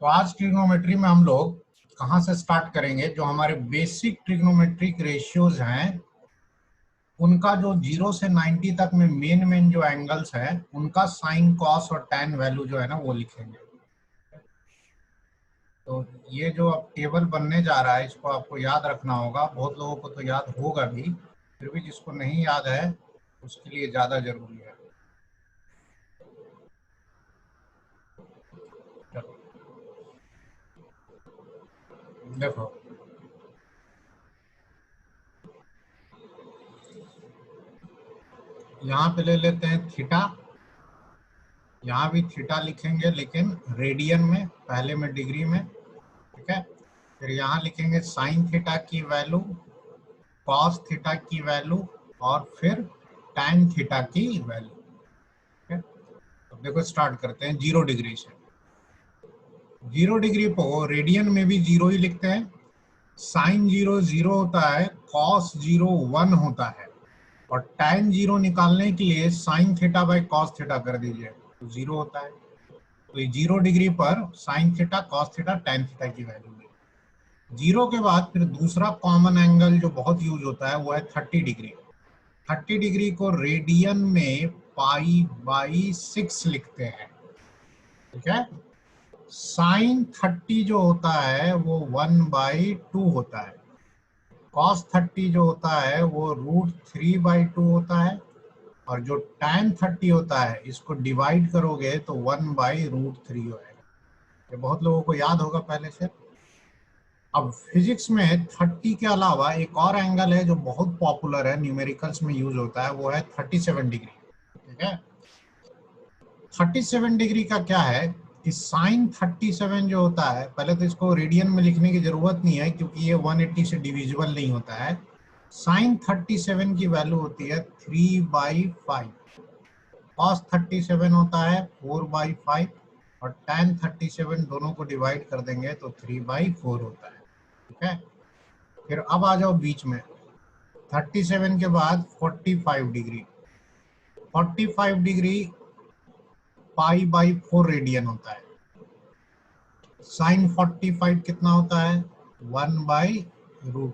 तो आज ट्रिग्नोमेट्री में हम लोग कहाँ से स्टार्ट करेंगे? जो हमारे बेसिक ट्रिग्नोमेट्रिक रेशियोज हैं उनका जो 0 से 90 तक में मेन जो एंगल्स है उनका साइन, कॉस और टैन वैल्यू जो है ना वो लिखेंगे। तो ये जो अब टेबल बनने जा रहा है इसको आपको याद रखना होगा। बहुत लोगों को तो याद होगा भी, फिर भी जिसको नहीं याद है उसके लिए ज़्यादा जरूरी है। देखो, यहाँ पे ले लेते हैं थीटा। यहाँ भी थीटा लिखेंगे लेकिन रेडियन में, पहले में डिग्री में, ठीक है। फिर यहाँ लिखेंगे साइन थीटा की वैल्यू, कॉस थीटा की वैल्यू और फिर टैन थीटा की वैल्यू, ठीक है। तो देखो स्टार्ट करते हैं 0 डिग्री से। 0 डिग्री को रेडियन में भी 0 ही लिखते हैं। साइन 0 0 होता है, कॉस 0 1 होता है और टैन 0 निकालने के लिए sine theta by cos theta कर दीजिए तो 0 होता है। तो ये 0 डिग्री पर sign theta, cos theta, tan theta की वैल्यू है। 0 के बाद फिर दूसरा कॉमन एंगल जो बहुत यूज होता है वो है 30 डिग्री। 30 डिग्री को रेडियन में पाई बाई 6 लिखते हैं, ठीक है। साइन 30 जो होता है वो 1/2 होता है। कॉस 30 जो होता है वो √3/2 होता है और जो tan 30 होता है इसको डिवाइड करोगे तो 1/√3 होएगा। ये बहुत लोगों को याद होगा पहले से। अब फिजिक्स में 30 के अलावा एक और एंगल है जो बहुत पॉपुलर है, न्यूमेरिकल्स में यूज होता है, वो है 37 डिग्री, ठीक है। 37 डिग्री का क्या है कि साइन 37 जो होता है, पहले तो इसको रेडियन में लिखने की जरूरत नहीं है क्योंकि ये 180 से डिविजिबल नहीं होता है। साइन 37 की वैल्यू होती है 3/5, कॉस 37 होता है 4/5 और टैन 37 दोनों को डिवाइड कर देंगे तो 3/4 होता है, ठीक है। फिर अब आ जाओ बीच में, 37 के बाद 45 डिग्री। 45 डिग्री π/4 रेडियन होता है। साइन 45 कितना होता है 1/√2।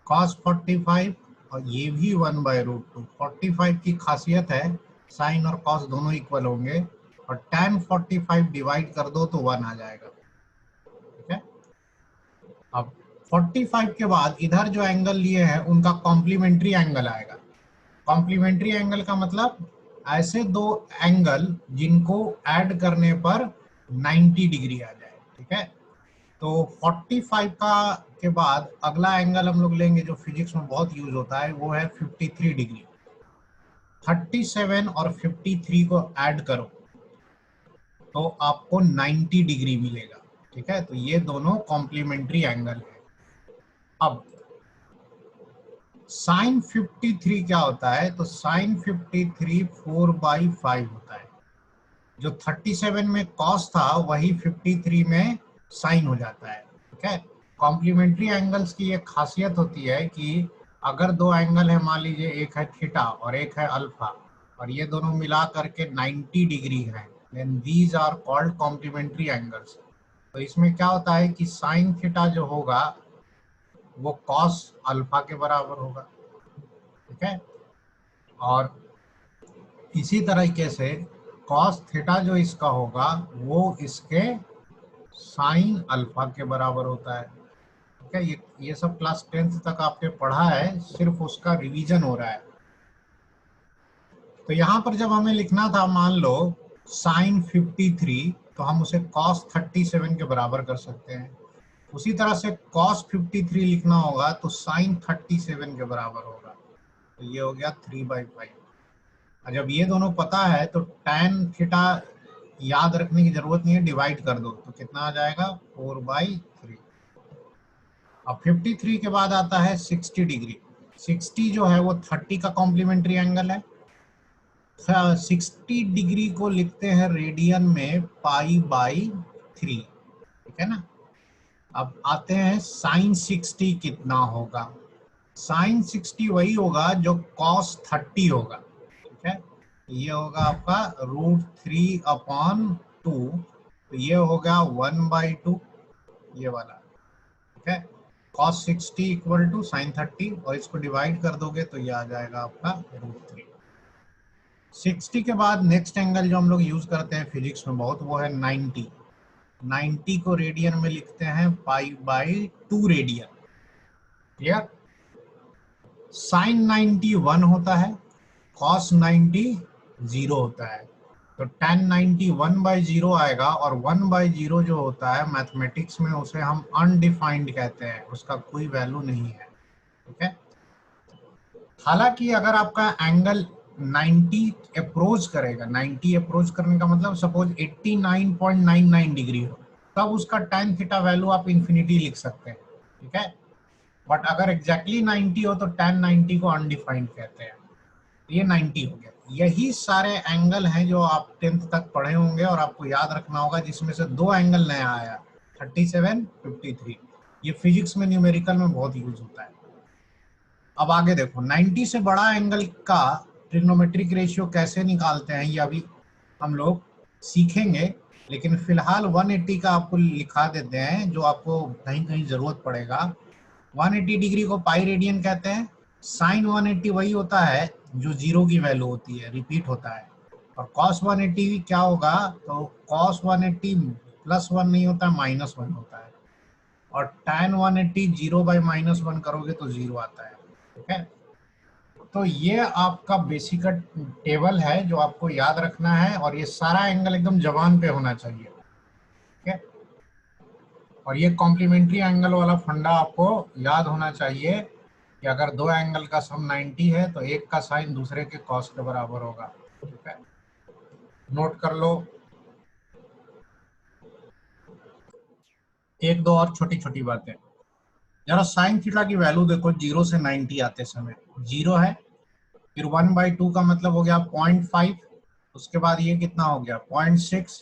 कॉस 45 और ये भी 1/√2। 45 की खासियत है साइन और कॉस दोनों इक्वल होंगे और tan 45 डिवाइड कर दो तो 1 आ जाएगा, ठीक है। अब 45 के बाद इधर जो एंगल लिए हैं उनका कॉम्प्लीमेंट्री एंगल आएगा। कॉम्प्लीमेंट्री एंगल का मतलब ऐसे दो एंगल जिनको ऐड करने पर 90 डिग्री आ जाए, ठीक है। तो 45 का के बाद अगला एंगल हम लोग लेंगे जो फिजिक्स में बहुत यूज होता है, वो है 53 डिग्री। 37 और 53 को ऐड करो तो आपको 90 डिग्री मिलेगा, ठीक है। तो ये दोनों कॉम्प्लीमेंट्री एंगल है। अब साइन 53 क्या होता है? तो साइन 53 4/5 होता है। जो 37 में कॉस था वही 53 में साइन हो जाता है, ठीक है। कॉम्प्लीमेंट्री एंगल्स की एक खासियत होती है कि अगर दो एंगल है, मान लीजिए एक है थीटा और एक है अल्फा और ये दोनों मिला करके 90 डिग्री है, then these are called complementary angles. तो इसमें क्या होता है कि साइन थीटा जो होगा वो कॉस अल्फा के बराबर होगा, ठीक है। और इसी तरीके से कॉस थीटा जो इसका होगा वो इसके साइन अल्फा के बराबर होता है, ठीक है। ये सब क्लास 10th तक आपने पढ़ा है, सिर्फ उसका रिवीजन हो रहा है। तो यहाँ पर जब हमें लिखना था मान लो साइन 53 तो हम उसे कॉस 37 के बराबर कर सकते हैं। उसी तरह से कॉस 53 लिखना होगा तो साइन 37 के बराबर होगा। तो ये हो गया 3/5। और जब ये दोनों पता है तो tan थीटा याद रखने की जरूरत नहीं है, डिवाइड कर दो तो कितना आ जाएगा 4/3। अब 53 के बाद आता है 60 डिग्री। 60 जो है वो 30 का कॉम्प्लीमेंट्री एंगल है। 60 डिग्री को लिखते हैं रेडियन में π/3, ठीक है ना। अब आते हैं साइन 60 कितना होगा। साइन 60 वही होगा जो कॉस 30 होगा, ठीक है। ये होगा आपका √3/2। तो ये हो गया 1/2 ये वाला, ठीक है। cos 60 इक्वल टू sin 30 और इसको डिवाइड कर दोगे तो ये आ जाएगा आपका √3। 60 के बाद नेक्स्ट एंगल जो हम लोग यूज करते हैं फिजिक्स में बहुत, वो है 90। 90 को रेडियन में लिखते हैं π/2 रेडियन, क्लियर। sin 90 1 होता है, cos 90 0 होता है, तो tan 90 1/0 आएगा, और 1/0 जो होता है मैथमेटिक्स में उसे हम अनडिफाइंड कहते हैं, उसका कोई वैल्यू नहीं है, ठीक है। हालांकि अगर आपका एंगल 90 अप्रोच करेगा, 90 अप्रोच करने का मतलब सपोज 89.99 डिग्री हो, तब उसका tan थीटा वैल्यू आप इंफिनिटी लिख सकते हैं, ठीक है। बट अगर एग्जैक्टली 90 हो तो tan 90 को अनडिफाइंड कहते हैं। ये 90 हो गया। यही सारे एंगल हैं जो आप 10th तक पढ़े होंगे और आपको याद रखना होगा, जिसमें से 2 एंगल नया आया, 37, 53। ये फिजिक्स में न्यूमेरिकल में बहुत यूज होता है। अब आगे देखो, 90 से बड़ा एंगल का ट्रिग्नोमेट्रिक रेशियो कैसे निकालते हैं ये अभी हम लोग सीखेंगे, लेकिन फिलहाल 180 का आपको लिखा देते हैं, जो आपको कहीं कहीं जरूरत पड़ेगा। 180 डिग्री को पाई रेडियन कहते हैं। साइन 180 वही होता है जो 0 की वैल्यू होती है, रिपीट होता है। और cos 180 क्या होगा, तो cos 180 +1 नहीं होता, -1 होता है। और tan 180 0/-1 करोगे तो 0 आता है, ठीक है। तो ये आपका बेसिक टेबल है जो आपको याद रखना है, और ये सारा एंगल एकदम जबान पे होना चाहिए, ठीक है। और ये कॉम्प्लीमेंट्री एंगल वाला फंडा आपको याद होना चाहिए कि अगर 2 एंगल का सम 90 है तो एक का साइन दूसरे के कॉस के बराबर होगा, ठीक है। नोट कर लो। एक दो और छोटी छोटी बातें, जरा साइन थीटा की वैल्यू देखो 0 से 90 आते समय 0 है, फिर 1/2 का मतलब हो गया 0.5, उसके बाद ये कितना हो गया 0.6।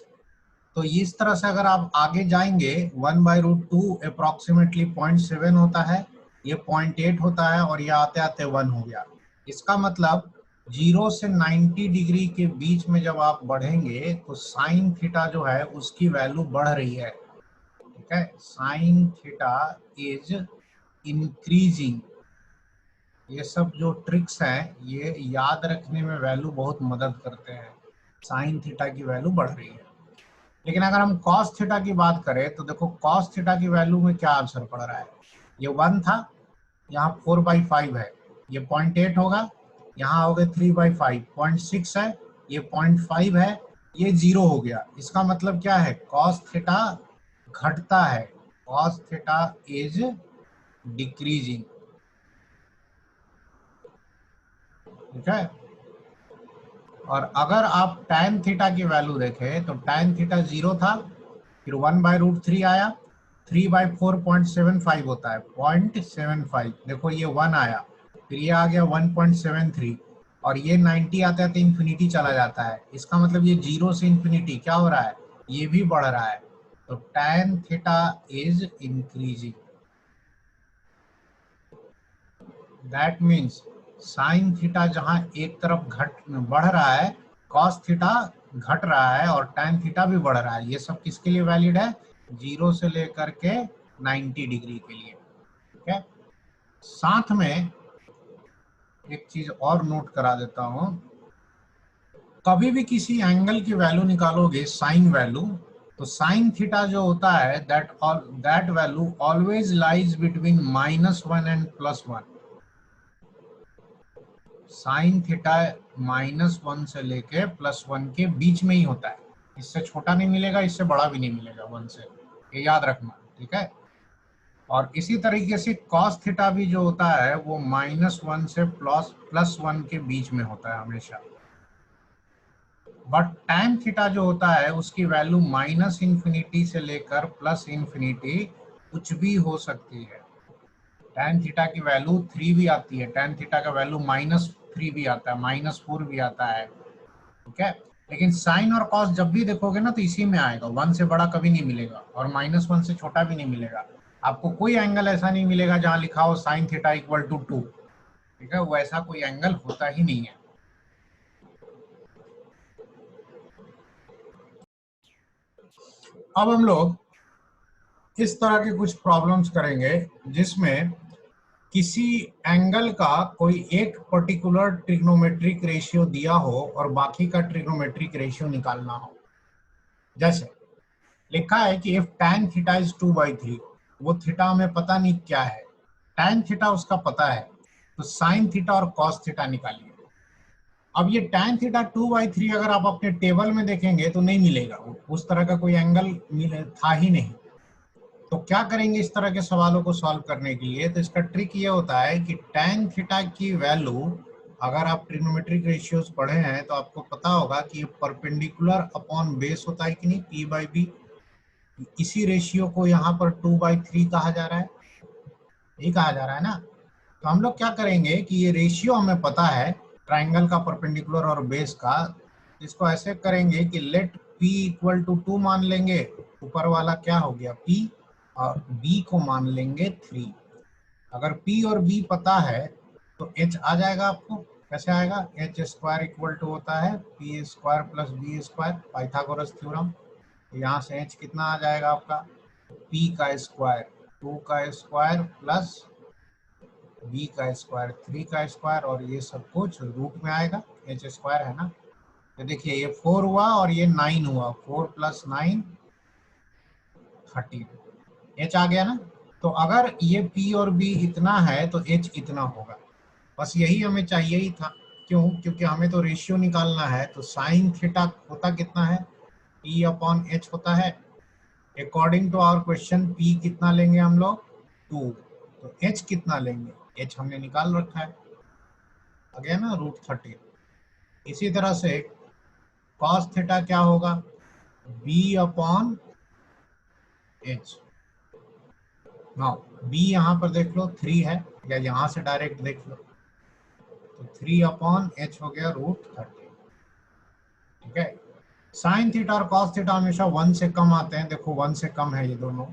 तो इस तरह से अगर आप आगे जाएंगे 1/√2 अप्रोक्सीमेटली 0.7 होता है, ये 0.8 होता है, और ये आते आते 1 हो गया। इसका मतलब 0 से 90 डिग्री के बीच में जब आप बढ़ेंगे तो साइन थीटा जो है उसकी वैल्यू बढ़ रही है, ठीक है। Sine theta is increasing. ये सब जो ट्रिक्स हैं ये याद रखने में वैल्यू बहुत मदद करते हैं। साइन थीटा की वैल्यू बढ़ रही है। लेकिन अगर हम cos थीटा की बात करें तो देखो cos थीटा की वैल्यू में क्या आंसर पड़ रहा है। ये 1 था, यहाँ 4/5 है, ये 0.8 होगा, यहाँ हो गए 3/5, 0.6 है, ये 0.5 है, ये 0 हो गया। इसका मतलब क्या है, cos थीटा घटता है, cos थीटा इज डिक्रीजिंग, ठीक है। और अगर आप tan थीटा की वैल्यू देखें तो tan थीटा 0 था, फिर 1/√3 आया, 3/4.75 होता है 0.75। देखो ये 1 आया, फिर ये आ गया 1.73, और ये 90 आता है तो इंफिनिटी चला जाता है। इसका मतलब ये 0 से इंफिनिटी क्या हो रहा है, ये भी बढ़ रहा है। तो tan theta is increasing, that means sine theta जहां एक तरफ बढ़ रहा है, कॉस थीटा घट रहा है, और tan थीटा भी बढ़ रहा है। ये सब किसके लिए वैलिड है, 0 से लेकर के 90 डिग्री के लिए, ठीक है। साथ में एक चीज और नोट करा देता हूं, कभी भी किसी एंगल की वैल्यू निकालोगे साइन वैल्यू, तो साइन थीटा जो होता है that value always lies between -1 and +1। Sine theta -1 से लेके +1 के बीच में ही होता है, इससे छोटा नहीं मिलेगा, इससे बड़ा भी नहीं मिलेगा 1 से, ये याद रखना, ठीक है। और इसी तरीके से cos थीटा भी जो होता है वो -1 से +1 के बीच में होता है हमेशा। बट tan थीटा जो होता है उसकी वैल्यू -∞ से लेकर +∞ कुछ भी हो सकती है। tan थीटा की वैल्यू 3 भी आती है, tan थीटा का वैल्यू -3 भी आता है, -4 भी आता है, ठीक है। लेकिन साइन और कॉस जब भी देखोगे ना तो इसी में आएगा, 1 से बड़ा कभी नहीं मिलेगा और -1 से छोटा भी नहीं मिलेगा। आपको कोई एंगल ऐसा नहीं मिलेगा जहां लिखा हो साइन थीटा इक्वल टू 2, ठीक है, वो ऐसा कोई एंगल होता ही नहीं है। अब हम लोग इस तरह के कुछ प्रॉब्लम्स करेंगे जिसमें किसी एंगल का कोई एक पर्टिकुलर ट्रिग्नोमेट्रिक रेशियो दिया हो और बाकी का ट्रिग्नोमेट्रिक रेशियो निकालना हो। जैसे लिखा है कि इफ tan थीटा इज 2/3, वो थीटा हमें पता नहीं क्या है, tan थीटा उसका पता है, तो sin थीटा और cos थीटा निकालिए। अब ये tan थीटा 2/3 अगर आप अपने टेबल में देखेंगे तो नहीं मिलेगा, उस तरह का कोई एंगल था ही नहीं। तो क्या करेंगे इस तरह के सवालों को सॉल्व करने के लिए? तो इसका ट्रिक ये होता है कि tan थीटा की वैल्यू, अगर आप ट्रिग्नोमेट्रिक रेशियोज पढ़े हैं तो आपको पता होगा कि ये परपेंडिकुलर अपॉन बेस होता है कि नहीं, p/b। इसी रेशियो को यहाँ पर 2/3 कहा जा रहा है, यही कहा जा रहा है ना। तो हम लोग क्या करेंगे कि ये रेशियो हमें पता है ट्राइंगल का, परपेंडिकुलर और बेस का। इसको ऐसे करेंगे कि लेट p इक्वल टू 2 मान लेंगे, ऊपर वाला क्या हो गया p, और b को मान लेंगे 3। अगर p और b पता है तो h आ जाएगा आपको। कैसे आएगा? h स्क्वायर इक्वल टू होता है p square plus b square, Pythagoras theorem. यहाँ से h कितना आ जाएगा आपका, p का स्क्वायर 2 का स्क्वायर प्लस b का स्क्वायर 3 का स्क्वायर, और ये सब कुछ रूट में आएगा, h स्क्वायर है ना। तो देखिए ये 4 हुआ और ये 9 हुआ, 4 + 9 13, h आ गया ना। तो अगर ये p और b इतना है तो h इतना होगा। बस यही हमें चाहिए ही था। क्यों? क्योंकि हमें तो रेशियो निकालना है। तो साइन थीटा होता कितना है, p/h होता है। According to our question p कितना लेंगे हम लोग, 2। तो h कितना लेंगे, h हमने निकाल रखा है, आ गया ना, √13। इसी तरह से cos थीटा क्या होगा, b/h। नाउ b यहाँ पर देख लो 3 है, या यहाँ से डायरेक्ट देख लो, तो 3/h हो गया √13। ठीक है। साइन थीटा और cos थीटा हमेशा 1 से कम आते हैं, देखो 1 से कम है ये दोनों।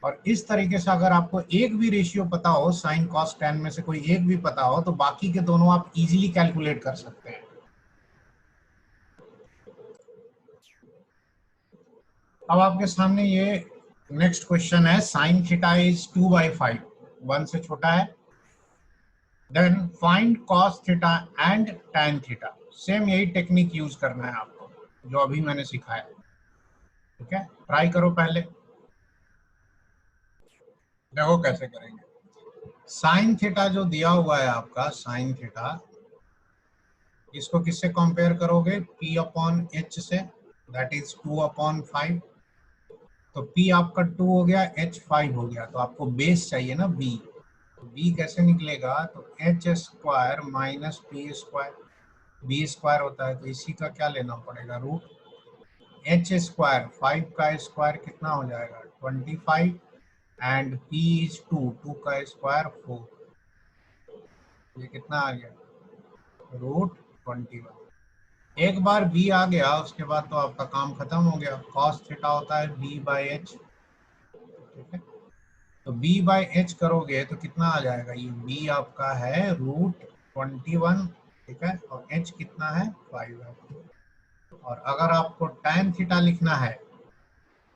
और इस तरीके से अगर आपको एक भी रेशियो पता हो, साइन cos tan में से कोई एक भी पता हो, तो बाकी के दोनों आप इजीली कैलकुलेट कर सकते हैं। अब आपके सामने ये नेक्स्ट क्वेश्चन है, साइन थीटा इज 2/5, 1 से छोटा है। Then find cos theta and tan theta. Same यही टेक्निक यूज करना है आपको जो अभी मैंने सिखाया। ठीक है, ट्राई करो पहले, देखो कैसे करेंगे। साइन थीटा जो दिया हुआ है आपका, साइन थीटा, इसको किससे कंपेयर करोगे, p/h से, दैट इज 2/5। तो p आपका 2 हो गया, h 5 हो गया, तो आपको बेस चाहिए ना b। तो b कैसे निकलेगा, तो h square minus p square, b square होता है तो इसी का क्या लेना पड़ेगा, रूट। h स्क्वायर 5 का स्क्वायर कितना हो जाएगा, 25, एंड p इज 2, 2 का स्क्वायर 4, ये कितना आ गया, √21। एक बार b आ गया उसके बाद तो आपका काम खत्म हो गया। cos थीटा होता है b/h। ठीक है, तो b/h करोगे तो कितना आ जाएगा, ये b आपका है √21। ठीक है, और h कितना है, 5 है। और अगर आपको tan थीटा लिखना है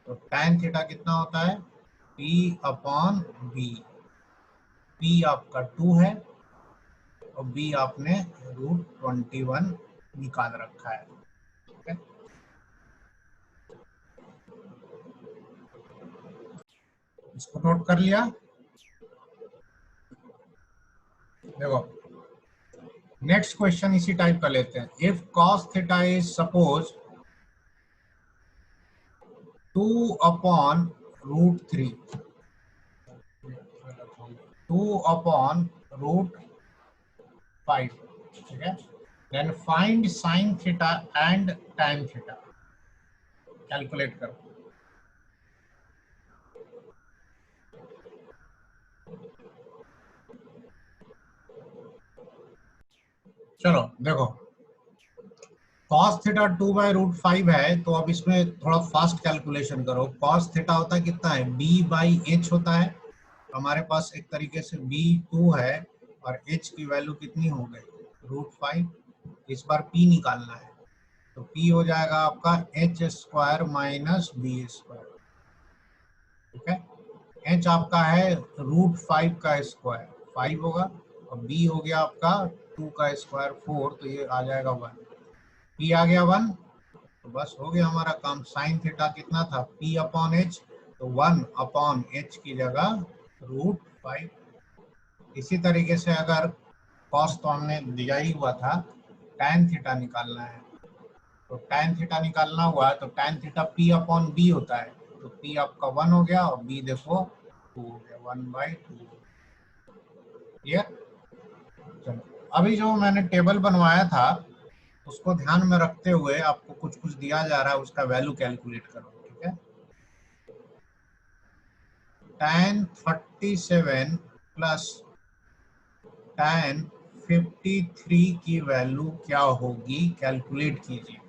तो tan थीटा कितना होता है, p/b। p आपका 2 है और b आपने √21 निकाल रखा है। ठीक है, इसको नोट कर लिया। देखो नेक्स्ट क्वेश्चन इसी टाइप का लेते हैं। If cos theta is suppose 2/√3, 2/√5। ठीक है, then find sine theta and tan theta. Calculate करो। चलो देखो, cos थीटा 2/√5 है, तो अब इसमें थोड़ा फास्ट कैलकुलेशन करो। cos थीटा होता है कितना है, b/h होता है। तो हमारे पास एक तरीके से b 2 है और h की वैल्यू कितनी हो गई, √5। इस बार p निकालना है, तो P हो जाएगा आपका H square minus B square. ठीक है, एच आपका है √5 का स्क्वायर 5 होगा, और बी हो गया आपका 2 का स्क्वायर 4, तो ये आ जाएगा 1। पी आ गया 1, तो बस हो गया हमारा काम। साइन थीटा कितना था, P अपॉन एच, तो 1 अपॉन एच की जगह √5। इसी तरीके से अगर कॉस तो हमने दिया ही हुआ था, tan थीटा निकालना है, तो tan थीटा निकालना हुआ तो tan theta P upon B होता है, तो P आपका 1 हो गया और B देखो 2 हो गया, 1/2। क्लियर? चलो, अभी जो मैंने टेबल बनवाया था उसको ध्यान में रखते हुए आपको कुछ कुछ दिया जा रहा है, उसका वैल्यू कैलकुलेट करो। ठीक है, tan 37 प्लस tan 53 की वैल्यू क्या होगी, कैलकुलेट कीजिए।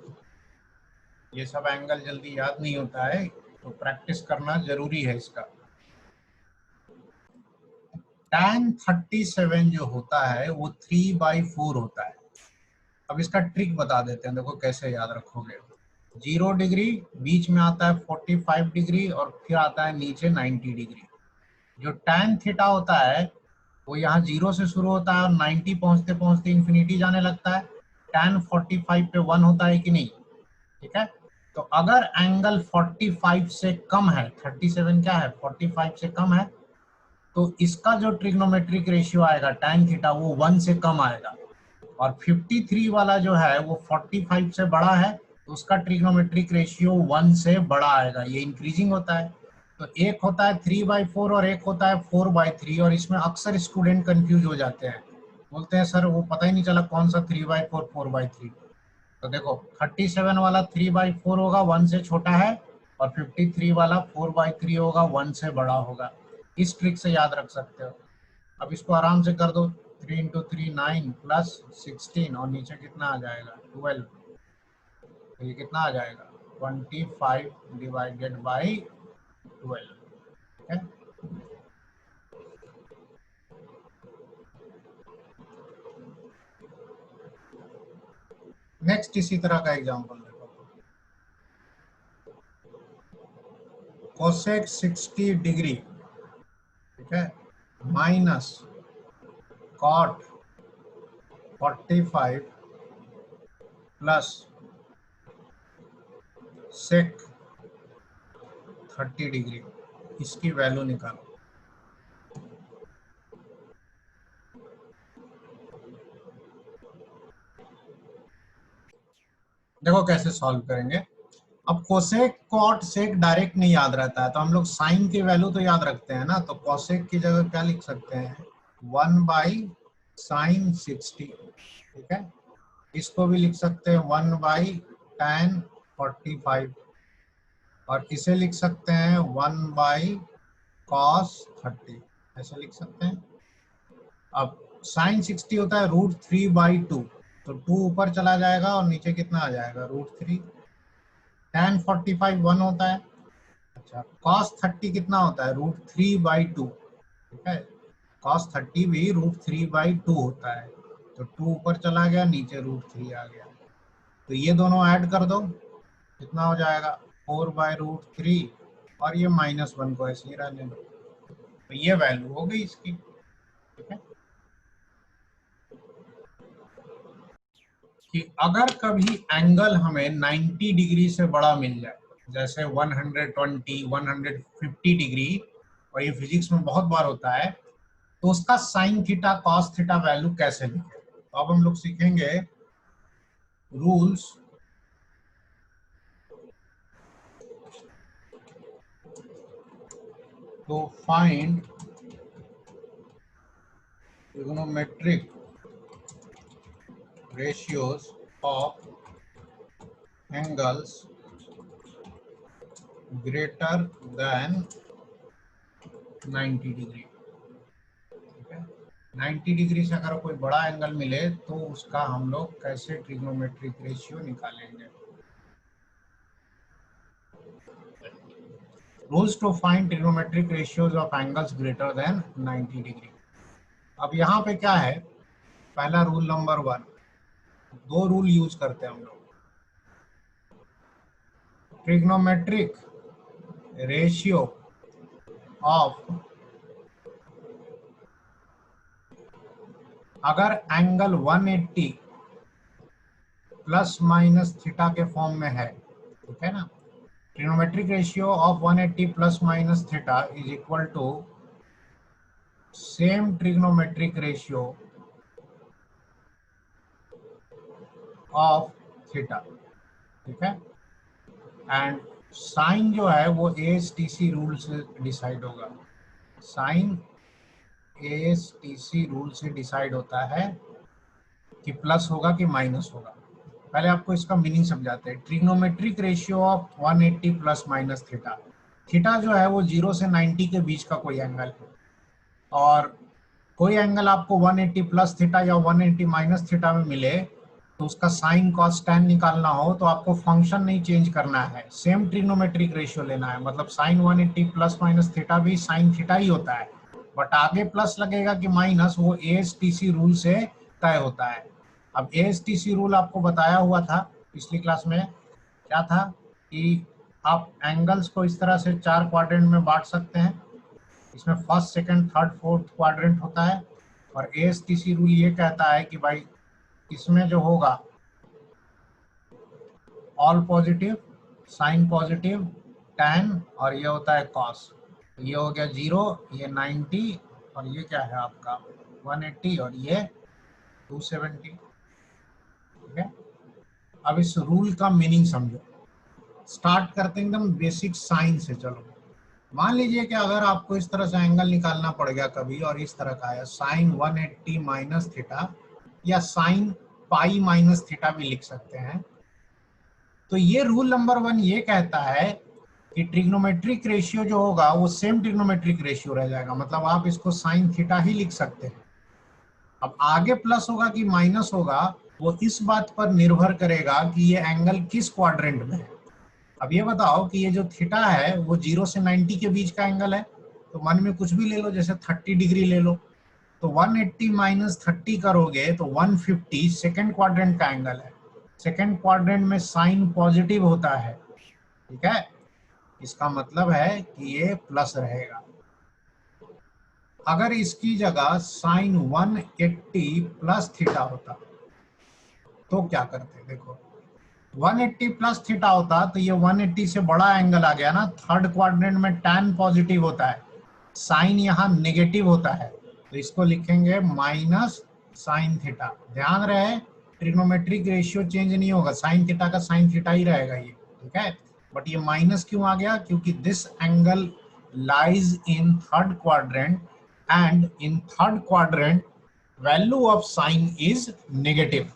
ये सब एंगल जल्दी याद नहीं होता है, तो प्रैक्टिस करना जरूरी है इसका। tan 37 जो होता है वो 3/4 होता है। अब इसका ट्रिक बता देते हैं, देखो कैसे याद रखोगे। 0 डिग्री, बीच में आता है 45 डिग्री, और फिर आता है नीचे 90 डिग्री। जो tan थीटा होता है वो यहाँ 0 से शुरू होता है और 90 पहुंचते पहुंचते इंफिनिटी जाने लगता है। tan 45 पे 1 होता है कि नहीं? ठीक है, तो अगर एंगल 45 से कम है, 37 क्या है 45 से कम है, तो इसका जो ट्रिग्नोमेट्रिक रेशियो आएगा tan थीटा वो 1 से कम आएगा। और 53 वाला जो है वो 45 से बड़ा है, तो उसका ट्रिग्नोमेट्रिक रेशियो 1 से बड़ा आएगा। ये इंक्रीजिंग होता है। तो एक होता है 3/4 और एक होता है 4/3, और इसमें अक्सर स्टूडेंट कंफ्यूज हो जाते हैं, बोलते हैं सर वो पता ही नहीं चला कौन सा 3/4 4/3। तो देखो 37 वाला 3/4 होगा, 1 से छोटा है, और 53 वाला 4/3 होगा, 1 से बड़ा होगा। इस ट्रिक से याद रख सकते हो। अब इसको आराम से कर दो, 3 × 3 9 प्लस 16, और नीचे कितना आ जाएगा 12, तो ये कितना आ जाएगा 25 डिवाइडेड बाई 12। ठीक है, नेक्स्ट इसी तरह का एग्जांपल देखो, कोसेक 60 डिग्री, ठीक है, minus cot 45 plus sec 30 degree, इसकी वैल्यू निकालो। देखो कैसे सॉल्व करेंगे। अब कोसेक कॉट सेक डायरेक्ट नहीं याद रहता है, तो हम लोग साइन की वैल्यू तो याद रखते हैं ना, तो कोसेक की जगह क्या लिख सकते हैं 1/sin60। ठीक है, इसको भी लिख सकते हैं 1/tan45, और इसे लिख सकते हैं 1/cos30, ऐसे लिख सकते हैं। अब sin60 होता है √3/2, तो 2 ऊपर चला जाएगा और नीचे कितना आ जाएगा √3। tan 45 1 होता है। अच्छा, cos30 कितना होता है √3/2। ठीक है, cos30 भी √3/2 होता है, तो 2 ऊपर चला गया, नीचे √3 आ गया, तो ये दोनों ऐड कर दो, कितना हो जाएगा 4/√3, और ये -1 को ऐसे ही रहने दो, तो ये वैल्यू हो गई इसकी। ठीक है, कि अगर कभी एंगल हमें 90 डिग्री से बड़ा मिल जाए, जैसे 120 150 डिग्री, और ये फिजिक्स में बहुत बार होता है, तो उसका sine theta cos theta value कैसे लिखें। तो अब हम लोग सीखेंगे rules to find trigonometric ratios of angles greater than 90 degree. ठीक है, 90 डिग्री से अगर कोई बड़ा एंगल मिले तो उसका हम लोग कैसे ट्रिग्नोमेट्रिक रेशियो निकालेंगे। Rules to find trigonometric ratios of angles greater than 90 degree. अब यहाँ पे क्या है, पहला रूल नंबर 1, दो रूल यूज करते हैं हम लोग। ट्रिग्नोमेट्रिक रेशियो ऑफ, अगर एंगल 180 प्लस माइनस थीटा के फॉर्म में है, ठीक है ना, trigonometric ratio of 180 plus minus theta is equal to same trigonometric ratio of theta, ठीक है। एंड साइन जो है वो एएसटीसी रूल से डिसाइड होगा, साइन एएसटीसी रूल से डिसाइड होता है कि प्लस होगा कि माइनस होगा। पहले आपको इसका मीनिंग समझाते हैं। Trigonometric ratio of 180 plus minus theta, theta जो है वो 0 से 90 के बीच का कोई एंगल है, और कोई एंगल आपको 180 प्लस थीटा या 180 माइनस थीटा में मिले तो उसका साइन कॉस टैन निकालना हो तो आपको फंक्शन नहीं चेंज करना है, सेम ट्रिग्नोमेट्रिक रेशियो लेना है। मतलब साइन 180 प्लस माइनस थीटा भी साइन थीटा ही होता है, बट आगे प्लस लगेगा कि माइनस वो एएसटीसी रूल से तय होता है। अब एएसटीसी रूल आपको बताया हुआ था पिछली क्लास में, क्या था कि आप एंगल्स को इस तरह से 4 क्वाड्रेंट में बांट सकते हैं। इसमें first, second, third, fourth quadrant होता है, और एएसटीसी रूल ये कहता है कि भाई इसमें जो होगा all positive, sine positive, tan, और ये होता है कॉस। ये हो गया 0, ये 90, और ये क्या है आपका 180, और ये 270, ठीक है। अब इस रूल का मीनिंग समझो। स्टार्ट करते हैं एकदम बेसिक साइन से। चलो मान लीजिए कि अगर आपको इस तरह से एंगल निकालना पड़ गया कभी, और इस तरह का आया साइन 180 माइनस थीटा, या साइन पाई माइनस थीटा भी लिख सकते हैं। तो ये रूल नंबर 1 ये कहता है कि ट्रिग्नोमेट्रिक रेशियो जो होगा वो सेम ट्रिग्नोमेट्रिक रेशियो रह जाएगा, मतलब आप इसको साइन थीटा ही लिख सकते हैं। अब आगे प्लस होगा कि माइनस होगा वो इस बात पर निर्भर करेगा कि ये एंगल किस क्वाड्रेंट में है। अब ये बताओ कि ये जो थीटा है वो 0 से 90 के बीच का एंगल है, तो मन में कुछ भी ले लो, जैसे 30 डिग्री ले लो, तो 180 माइनस 30 करोगे तो 150 सेकेंड क्वाड्रेंट का एंगल है। सेकेंड क्वाड्रेंट में साइन पॉजिटिव होता है, ठीक है, इसका मतलब है कि ये प्लस रहेगा। अगर इसकी जगह साइन 180 प्लस थीटा होता तो क्या करते, देखो 180 प्लस थीटा होता तो ये 180 से बड़ा एंगल आ गया ना, थर्ड क्वाड्रेंट में टैन पॉजिटिव होता है, साइन यहाँ नेगेटिव होता है, तो इसको लिखेंगे माइनस साइन थीटा। ध्यान रहे ट्रिग्नोमेट्रिक रेशियो चेंज नहीं होगा, साइन थीटा का साइन थीटा ही रहेगा ये, ठीक है। बट ये माइनस क्यों आ गया, क्योंकि this angle lies in third quadrant, and in third quadrant value of sine is negative.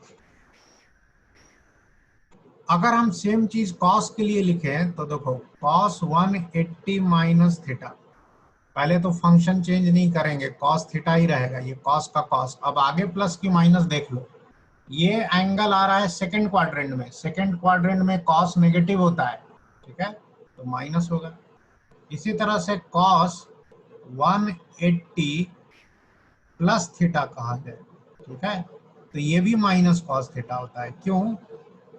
अगर हम सेम चीज कॉस के लिए लिखें तो देखो कॉस 180 माइनस थीटा, पहले तो फंक्शन चेंज नहीं करेंगे, कॉस थीटा ही रहेगा, ये कॉस का कॉस। अब आगे प्लस की माइनस देख लो, ये एंगल आ रहा है सेकंड क्वाड्रेंट में, सेकंड क्वाड्रेंट में कॉस नेगेटिव होता है, ठीक है, तो माइनस होगा। इसी तरह से कॉस 180 प्लस थीटा कहा है, ठीक है, तो ये भी माइनस कॉस थीटा होता है। क्यों,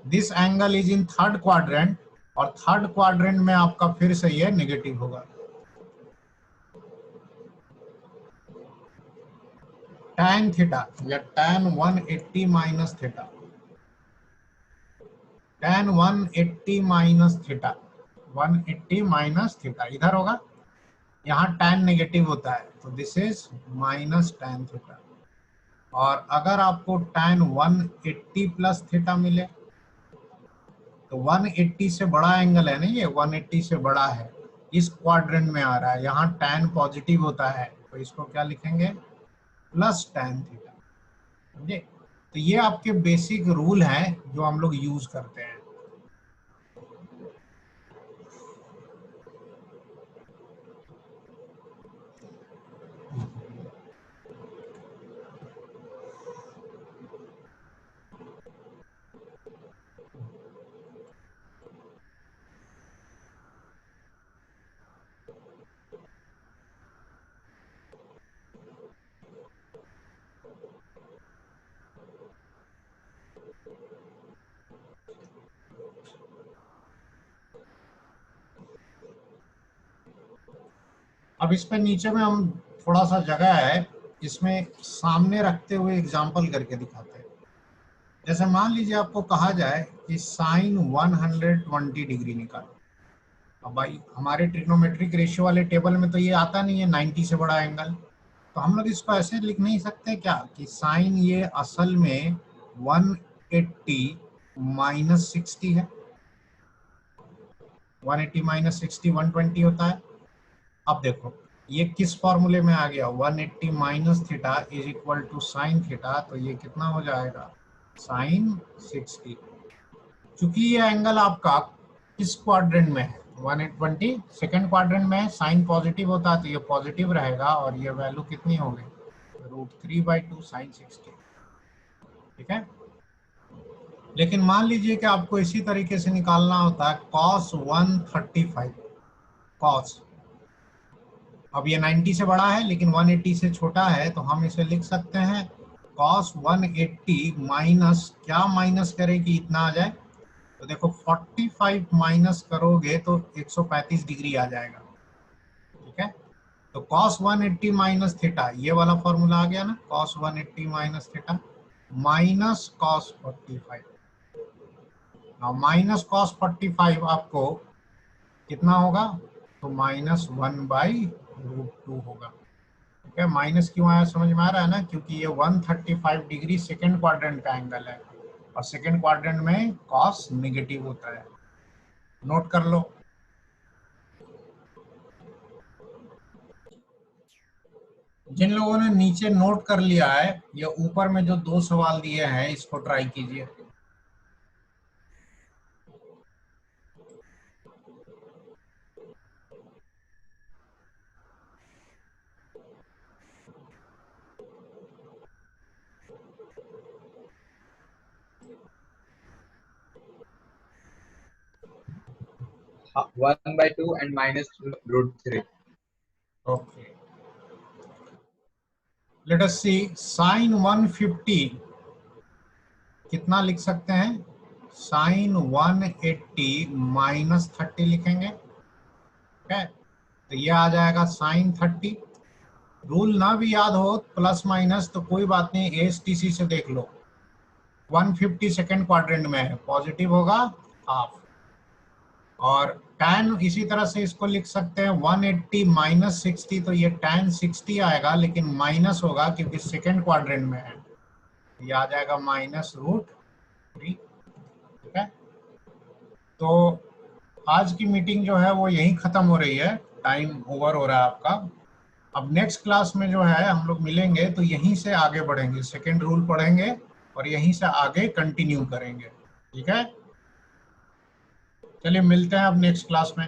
this angle is in third quadrant, और थर्ड क्वाड्रेंट में आपका फिर से ये नेगेटिव होगा। tan थीटा या tan 180 minus theta, tan 180 minus theta, 180 minus theta इधर होगा, यहाँ tan नेगेटिव होता है तो this is minus tan theta. और अगर आपको tan 180 प्लस थीटा मिले तो 180 से बड़ा एंगल है ना, ये 180 से बड़ा है, इस क्वाड्रेंट में आ रहा है, यहाँ tan पॉजिटिव होता है, तो इसको क्या लिखेंगे, प्लस tan थीटा, समझे। तो ये आपके बेसिक रूल हैं जो हम लोग यूज करते हैं। अब इस पे नीचे में हम थोड़ा सा जगह है, इसमें सामने रखते हुए एग्जांपल करके दिखाते हैं। जैसे मान लीजिए आपको कहा जाए कि साइन 120 डिग्री निकालो। अब भाई हमारे ट्रिग्नोमेट्रिक रेशियो वाले टेबल में तो ये आता नहीं है 90 से बड़ा एंगल, तो हम लोग इसको ऐसे लिख नहीं सकते क्या कि साइन ये असल में 180 माइनस 60 है। 180 माइनस 60 120 होता है। अब देखो ये किस फॉर्मूले में आ गया, 180 minus theta is equal to sine theta, तो ये कितना हो जाएगा साइन 60। चूंकि ये एंगल आपका किस क्वाड्रेंट में है, 120 सेकेंड क्वाड्रेंट में है, साइन पॉजिटिव होता है तो ये पॉजिटिव रहेगा और ये वैल्यू कितनी हो गई √3/2 साइन 60। ठीक है। लेकिन मान लीजिए कि आपको इसी तरीके से निकालना होता है cos 135 cos, अब ये 90 से बड़ा है लेकिन 180 से छोटा है, तो हम इसे लिख सकते हैं cos 180 माइनस क्या माइनस करें कि इतना आ जाए, तो देखो 45 माइनस करोगे तो 135 डिग्री आ जाएगा। ठीक है। तो cos 180 माइनस थीटा, ये वाला फॉर्मूला आ गया ना, cos 180 minus theta minus cos 45। Minus cos 45 आपको कितना होगा, तो -1/√2 होगा। ठीक है। माइनस क्यों आया समझ में आ रहा है ना, क्योंकि ये 135 डिग्री सेकेंड क्वाड्रेंट का एंगल है और सेकेंड क्वाड्रेंट में कॉस नेगेटिव होता है। नोट कर लो। जिन लोगों ने नीचे नोट कर लिया है, ये ऊपर में जो 2 सवाल दिए हैं इसको ट्राई कीजिए। हाँ, 1/2 and minus √3. Okay, let us see sine 150 कितना लिख सकते हैं, साइन 180 माइनस 30 लिखेंगे। ठीक है। तो ये आ जाएगा साइन 30। रूल ना भी याद हो प्लस माइनस तो कोई बात नहीं, एएसटीसी से देख लो। 150 सेकेंड क्वाड्रेंट में है, पॉजिटिव होगा हाफ, और tan इसी तरह से इसको लिख सकते हैं 180 माइनस 60, तो ये tan 60 आएगा लेकिन माइनस होगा क्योंकि सेकेंड क्वाड्रेंट में है, ये आ जाएगा -√3। ठीक है। तो आज की मीटिंग जो है वो यहीं खत्म हो रही है, टाइम ओवर हो रहा है आपका। अब नेक्स्ट क्लास में जो है हम लोग मिलेंगे तो यहीं से आगे बढ़ेंगे, सेकेंड रूल पढ़ेंगे और यहीं से आगे कंटिन्यू करेंगे। ठीक है, चलिए मिलते हैं अब नेक्स्ट क्लास में।